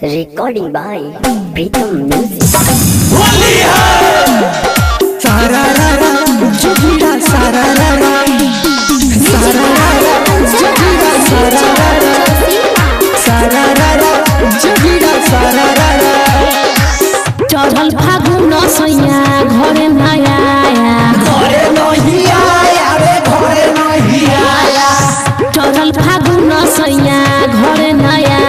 Recording by Pritam Music. सारा रारा जुगिड़ा सारा रारा सारा रारा जुगिड़ा सारा रारा सारा रारा जुगिड़ा सारा रारा चढ़ल फागुन सैया घरे नया घरे नहीं आया रे घरे नहीं आया चढ़ल फागुन सैया घरे नया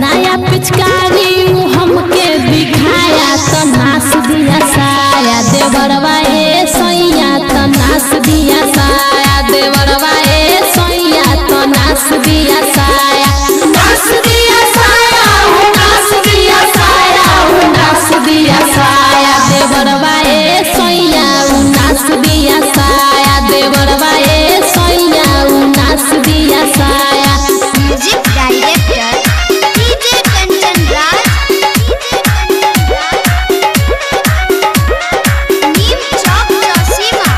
नया पिचकारी हमके दिखाया तो नाच दिया साया देवरवा ए सैया तो नाच दिया साया देवरवा ए सैया तो नाच दिया साया नाच दिया साया नाच दिया साया नाच दिया साया देवरवा ए सैया नाच दिया साया देवरवा ए सैया नाच दिया साया। Music director DJ Kanchan Raj नीम चौक चौसीमा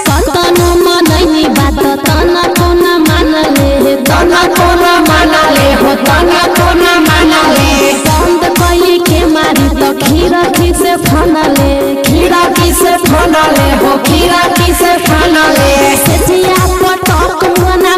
कतनो मनैनी बात तना कोना मानले तना कोना मानले हो तना कोना मानले बंद कई के मारी तो खीरा की से फनले खीरा की से फनले हो खीरा की से फनले सेजिया पटक मना